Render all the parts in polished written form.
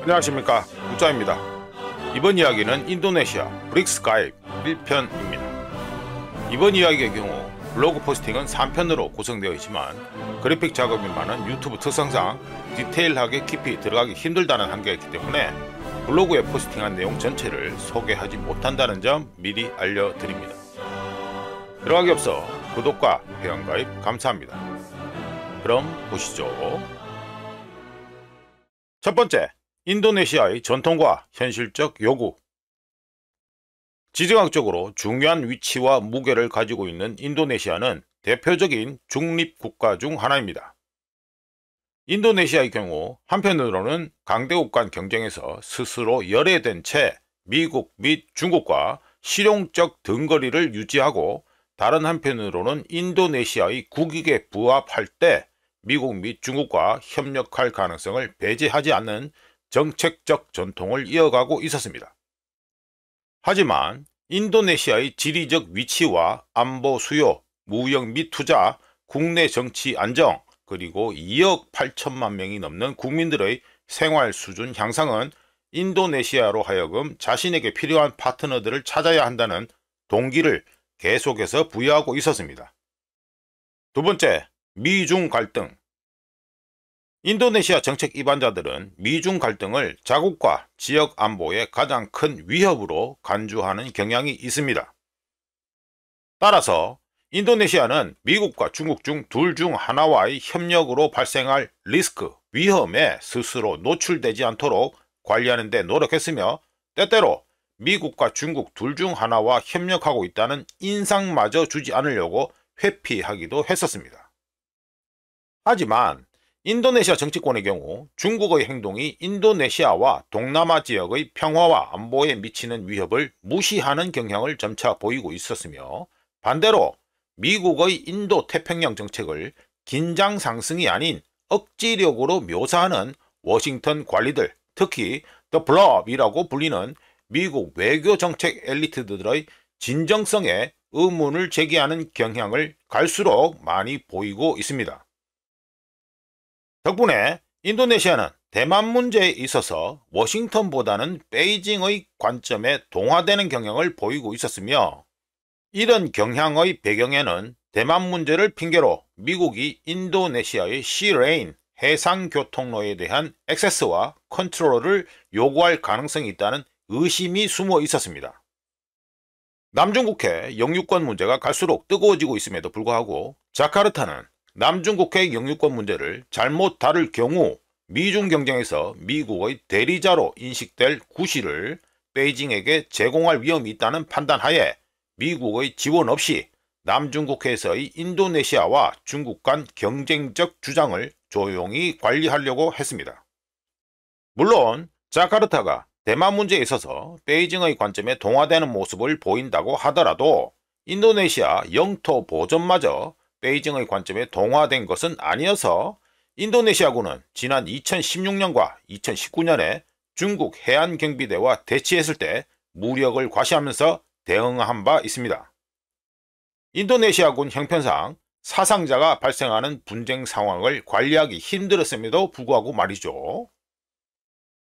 안녕하십니까, 국장입니다. 이번 이야기는 인도네시아 브릭스 가입 1편입니다. 이번 이야기의 경우 블로그 포스팅은 3편으로 구성되어 있지만 그래픽 작업이 많은 유튜브 특성상 디테일하게 깊이 들어가기 힘들다는 한계가 있기 때문에 블로그에 포스팅한 내용 전체를 소개하지 못한다는 점 미리 알려드립니다. 들어가기 앞서 구독과 회원가입 감사합니다. 그럼 보시죠. 첫 번째, 인도네시아의 전통과 현실적 요구. 지정학적으로 중요한 위치와 무게를 가지고 있는 인도네시아는 대표적인 중립국가 중 하나입니다. 인도네시아의 경우 한편으로는 강대국 간 경쟁에서 스스로 열애된 채 미국 및 중국과 실용적 등거리를 유지하고, 다른 한편으로는 인도네시아의 국익에 부합할 때 미국 및 중국과 협력할 가능성을 배제하지 않는 정책적 전통을 이어가고 있었습니다. 하지만 인도네시아의 지리적 위치와 안보 수요, 무역 및 투자, 국내 정치 안정, 그리고 2억 8천만 명이 넘는 국민들의 생활 수준 향상은 인도네시아로 하여금 자신에게 필요한 파트너들을 찾아야 한다는 동기를 계속해서 부여하고 있었습니다. 두 번째, 미중 갈등. 인도네시아 정책 입안자들은 미중 갈등을 자국과 지역 안보의 가장 큰 위협으로 간주하는 경향이 있습니다. 따라서 인도네시아는 미국과 중국 중 둘 중 하나와의 협력으로 발생할 리스크, 위험에 스스로 노출되지 않도록 관리하는 데 노력했으며, 때때로 미국과 중국 둘 중 하나와 협력하고 있다는 인상마저 주지 않으려고 회피하기도 했었습니다. 하지만 인도네시아 정치권의 경우 중국의 행동이 인도네시아와 동남아 지역의 평화와 안보에 미치는 위협을 무시하는 경향을 점차 보이고 있었으며, 반대로 미국의 인도태평양 정책을 긴장 상승이 아닌 억지력으로 묘사하는 워싱턴 관리들, 특히 더 블럽이라고 불리는 미국 외교 정책 엘리트들의 진정성에 의문을 제기하는 경향을 갈수록 많이 보이고 있습니다. 덕분에 인도네시아는 대만 문제에 있어서 워싱턴보다는 베이징의 관점에 동화되는 경향을 보이고 있었으며, 이런 경향의 배경에는 대만 문제를 핑계로 미국이 인도네시아의 시레인 해상교통로에 대한 액세스와 컨트롤을 요구할 가능성이 있다는 의심이 숨어 있었습니다. 남중국해 영유권 문제가 갈수록 뜨거워지고 있음에도 불구하고 자카르타는 남중국해 영유권 문제를 잘못 다룰 경우 미중 경쟁에서 미국의 대리자로 인식될 구실을 베이징에게 제공할 위험이 있다는 판단하에 미국의 지원 없이 남중국해에서의 인도네시아와 중국 간 경쟁적 주장을 조용히 관리하려고 했습니다. 물론 자카르타가 대만 문제에 있어서 베이징의 관점에 동화되는 모습을 보인다고 하더라도 인도네시아 영토 보전마저 베이징의 관점에 동화된 것은 아니어서 인도네시아군은 지난 2016년과 2019년에 중국 해안경비대와 대치했을 때 무력을 과시하면서 대응한 바 있습니다. 인도네시아군 형편상 사상자가 발생하는 분쟁 상황을 관리하기 힘들었음에도 불구하고 말이죠.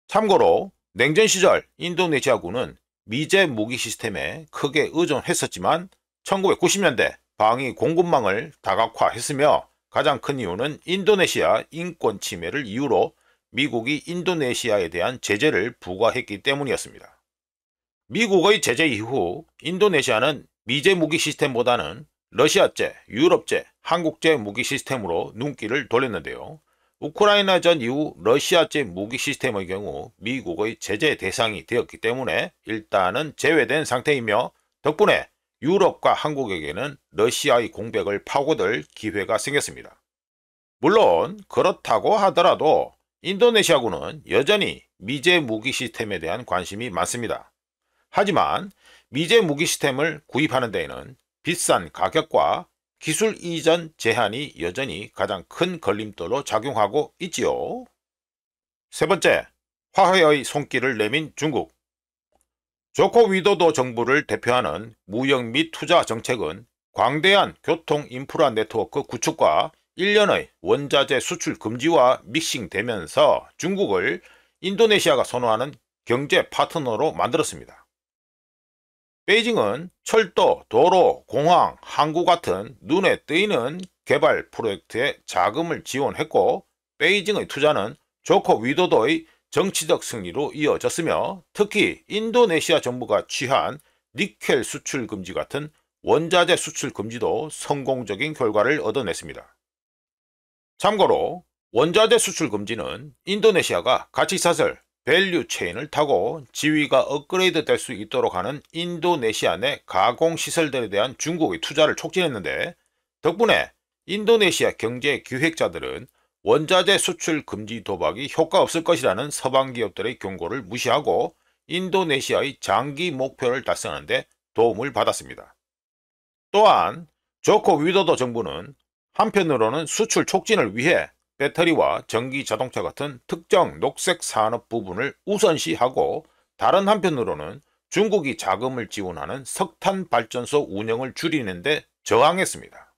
참고로 냉전 시절 인도네시아군은 미제 무기 시스템에 크게 의존했었지만 1990년대 방위 공급망을 다각화했으며, 가장 큰 이유는 인도네시아 인권 침해를 이유로 미국이 인도네시아에 대한 제재를 부과했기 때문이었습니다. 미국의 제재 이후 인도네시아는 미제 무기 시스템보다는 러시아제, 유럽제, 한국제 무기 시스템으로 눈길을 돌렸는데요. 우크라이나전 이후 러시아제 무기 시스템의 경우 미국의 제재 대상이 되었기 때문에 일단은 제외된 상태이며, 덕분에 유럽과 한국에게는 러시아의 공백을 파고들 기회가 생겼습니다. 물론 그렇다고 하더라도 인도네시아군은 여전히 미제 무기 시스템에 대한 관심이 많습니다. 하지만 미제 무기 시스템을 구입하는 데에는 비싼 가격과 기술 이전 제한이 여전히 가장 큰 걸림돌로 작용하고 있지요. 세 번째, 화해의 손길을 내민 중국. 조코 위도도 정부를 대표하는 무역 및 투자 정책은 광대한 교통 인프라 네트워크 구축과 1년의 원자재 수출 금지와 믹싱되면서 중국을 인도네시아가 선호하는 경제 파트너로 만들었습니다. 베이징은 철도, 도로, 공항, 항구 같은 눈에 띄는 개발 프로젝트에 자금을 지원했고, 베이징의 투자는 조코 위도도의 정치적 승리로 이어졌으며, 특히 인도네시아 정부가 취한 니켈 수출 금지 같은 원자재 수출 금지도 성공적인 결과를 얻어냈습니다. 참고로 원자재 수출 금지는 인도네시아가 가치사슬 밸류 체인을 타고 지위가 업그레이드 될 수 있도록 하는 인도네시아 내 가공시설들에 대한 중국의 투자를 촉진했는데, 덕분에 인도네시아 경제 기획자들은 원자재 수출 금지 도박이 효과 없을 것이라는 서방 기업들의 경고를 무시하고 인도네시아의 장기 목표를 달성하는 데 도움을 받았습니다. 또한 조코 위도도 정부는 한편으로는 수출 촉진을 위해 배터리와 전기 자동차 같은 특정 녹색 산업 부분을 우선시하고, 다른 한편으로는 중국이 자금을 지원하는 석탄 발전소 운영을 줄이는 데 저항했습니다.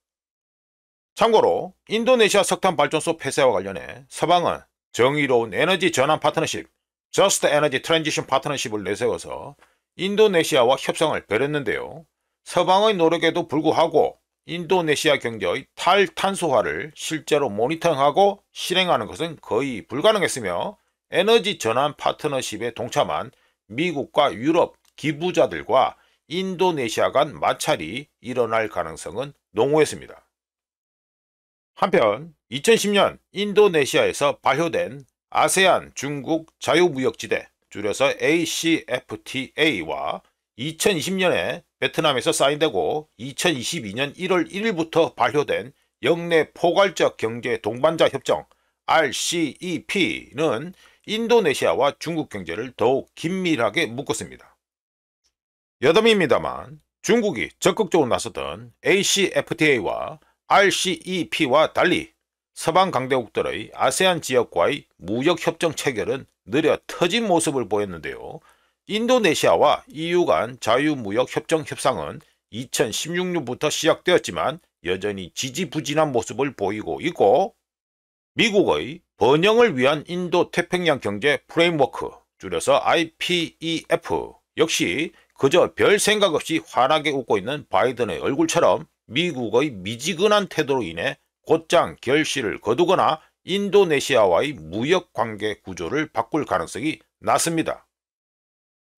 참고로 인도네시아 석탄 발전소 폐쇄와 관련해 서방은 정의로운 에너지 전환 파트너십, Just Energy Transition Partnership을 내세워서 인도네시아와 협상을 벌였는데요. 서방의 노력에도 불구하고 인도네시아 경제의 탈탄소화를 실제로 모니터링하고 실행하는 것은 거의 불가능했으며, 에너지 전환 파트너십에 동참한 미국과 유럽 기부자들과 인도네시아 간 마찰이 일어날 가능성은 농후했습니다. 한편 2010년 인도네시아에서 발효된 아세안 중국 자유무역지대, 줄여서 ACFTA와 2020년에 베트남에서 사인되고 2022년 1월 1일부터 발효된 영내 포괄적 경제 동반자 협정 RCEP는 인도네시아와 중국 경제를 더욱 긴밀하게 묶었습니다. 여담입니다만 중국이 적극적으로 나섰던 ACFTA와 RCEP와 달리 서방 강대국들의 아세안 지역과의 무역협정 체결은 느려 터진 모습을 보였는데요. 인도네시아와 EU 간 자유무역협정 협상은 2016년부터 시작되었지만 여전히 지지부진한 모습을 보이고 있고, 미국의 번영을 위한 인도 태평양 경제 프레임워크, 줄여서 IPEF 역시 그저 별 생각 없이 환하게 웃고 있는 바이든의 얼굴처럼 미국의 미지근한 태도로 인해 곧장 결실을 거두거나 인도네시아와의 무역관계 구조를 바꿀 가능성이 낮습니다.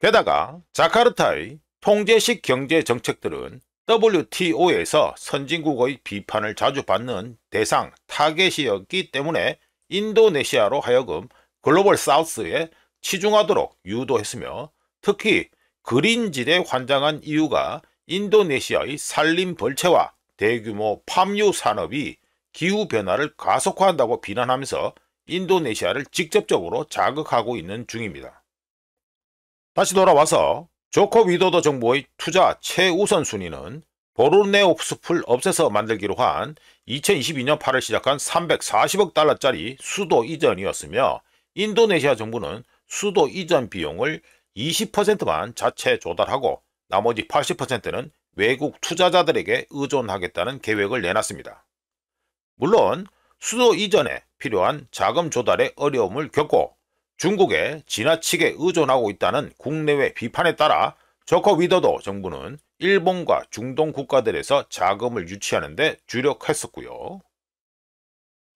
게다가 자카르타의 통제식 경제 정책들은 WTO에서 선진국의 비판을 자주 받는 대상 타겟이었기 때문에 인도네시아로 하여금 글로벌 사우스에 치중하도록 유도했으며, 특히 그린질에 환장한 이유가 인도네시아의 산림 벌채와 대규모 팜유 산업이 기후변화를 가속화한다고 비난하면서 인도네시아를 직접적으로 자극하고 있는 중입니다. 다시 돌아와서 조코 위도도 정부의 투자 최우선 순위는 보르네오 숲을 없애서 만들기로 한 2022년 8월 시작한 340억 달러짜리 수도 이전이었으며, 인도네시아 정부는 수도 이전 비용을 20%만 자체 조달하고 나머지 80%는 외국 투자자들에게 의존하겠다는 계획을 내놨습니다. 물론 수도 이전에 필요한 자금 조달에 어려움을 겪고 중국에 지나치게 의존하고 있다는 국내외 비판에 따라 조코 위도도 정부는 일본과 중동 국가들에서 자금을 유치하는 데 주력했었고요.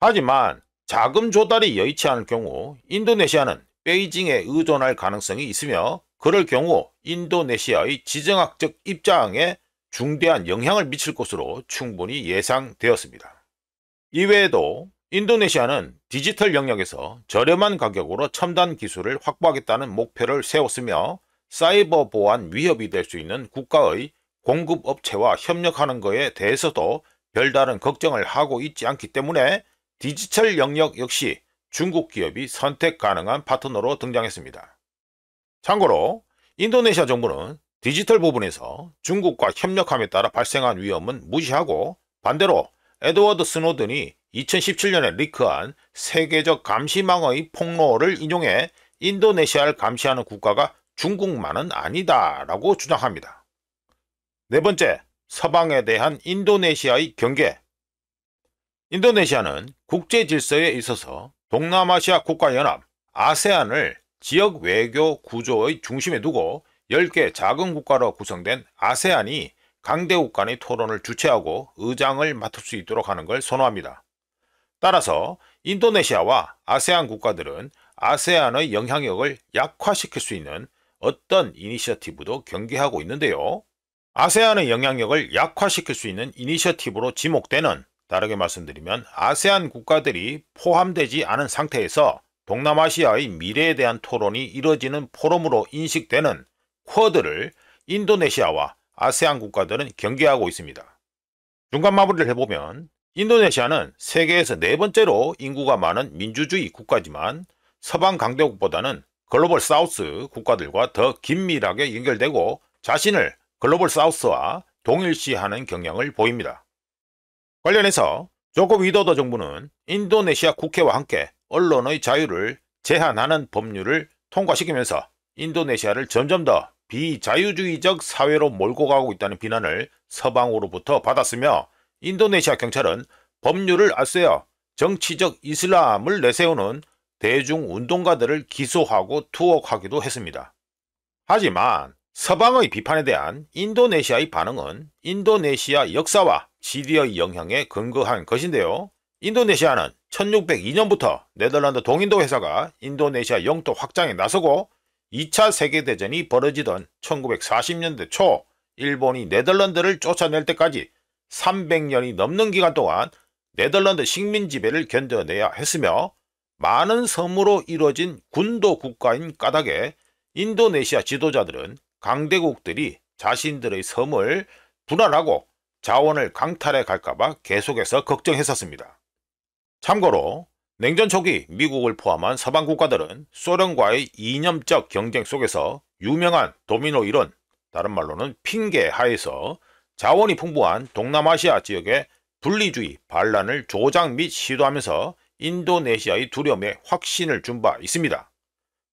하지만 자금 조달이 여의치 않을 경우 인도네시아는 베이징에 의존할 가능성이 있으며, 그럴 경우 인도네시아의 지정학적 입장에 중대한 영향을 미칠 것으로 충분히 예상되었습니다. 이외에도 인도네시아는 디지털 영역에서 저렴한 가격으로 첨단 기술을 확보하겠다는 목표를 세웠으며, 사이버 보안 위협이 될 수 있는 국가의 공급업체와 협력하는 것에 대해서도 별다른 걱정을 하고 있지 않기 때문에 디지털 영역 역시 중국 기업이 선택 가능한 파트너로 등장했습니다. 참고로 인도네시아 정부는 디지털 부분에서 중국과 협력함에 따라 발생한 위험은 무시하고, 반대로 에드워드 스노든이 2017년에 리크한 세계적 감시망의 폭로를 인용해 인도네시아를 감시하는 국가가 중국만은 아니다라고 주장합니다. 네 번째, 서방에 대한 인도네시아의 경계. 인도네시아는 국제 질서에 있어서 동남아시아 국가연합 아세안을 지역 외교 구조의 중심에 두고 10개 작은 국가로 구성된 아세안이 강대국 간의 토론을 주최하고 의장을 맡을 수 있도록 하는 걸 선호합니다. 따라서 인도네시아와 아세안 국가들은 아세안의 영향력을 약화시킬 수 있는 어떤 이니셔티브도 경계하고 있는데요. 아세안의 영향력을 약화시킬 수 있는 이니셔티브로 지목되는, 다르게 말씀드리면 아세안 국가들이 포함되지 않은 상태에서 동남아시아의 미래에 대한 토론이 이뤄지는 포럼으로 인식되는 쿼드를 인도네시아와 아세안 국가들은 경계하고 있습니다. 중간 마무리를 해보면 인도네시아는 세계에서 4번째로 인구가 많은 민주주의 국가지만 서방 강대국보다는 글로벌 사우스 국가들과 더 긴밀하게 연결되고 자신을 글로벌 사우스와 동일시하는 경향을 보입니다. 관련해서 조코 위도도 정부는 인도네시아 국회와 함께 언론의 자유를 제한하는 법률을 통과시키면서 인도네시아를 점점 더 비자유주의적 사회로 몰고 가고 있다는 비난을 서방으로부터 받았으며, 인도네시아 경찰은 법률을 앞세워 정치적 이슬람을 내세우는 대중운동가들을 기소하고 투옥하기도 했습니다. 하지만 서방의 비판에 대한 인도네시아의 반응은 인도네시아 역사와 지리의 영향에 근거한 것인데요. 인도네시아는 1602년부터 네덜란드 동인도 회사가 인도네시아 영토 확장에 나서고 2차 세계대전이 벌어지던 1940년대 초 일본이 네덜란드를 쫓아낼 때까지 300년이 넘는 기간 동안 네덜란드 식민 지배를 견뎌내야 했으며, 많은 섬으로 이루어진 군도 국가인 까닭에 인도네시아 지도자들은 강대국들이 자신들의 섬을 분할하고 자원을 강탈해 갈까봐 계속해서 걱정했었습니다. 참고로 냉전 초기 미국을 포함한 서방 국가들은 소련과의 이념적 경쟁 속에서 유명한 도미노 이론, 다른 말로는 핑계 하에서 자원이 풍부한 동남아시아 지역의 분리주의 반란을 조장 및 시도하면서 인도네시아의 두려움에 확신을 준 바 있습니다.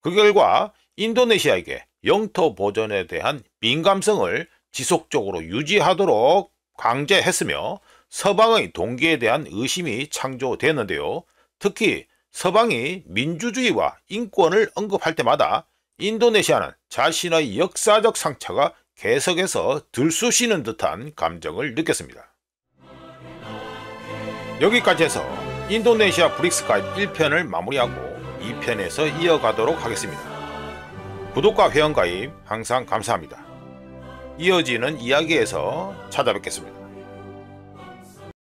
그 결과 인도네시아에게 영토 보존에 대한 민감성을 지속적으로 유지하도록 강제했으며 서방의 동기에 대한 의심이 창조되었는데요. 특히 서방이 민주주의와 인권을 언급할 때마다 인도네시아는 자신의 역사적 상처가 계속해서 들쑤시는 듯한 감정을 느꼈습니다. 여기까지 해서 인도네시아 브릭스 가이드 1편을 마무리하고 2편에서 이어가도록 하겠습니다. 구독과 회원가입 항상 감사합니다. 이어지는 이야기에서 찾아뵙겠습니다.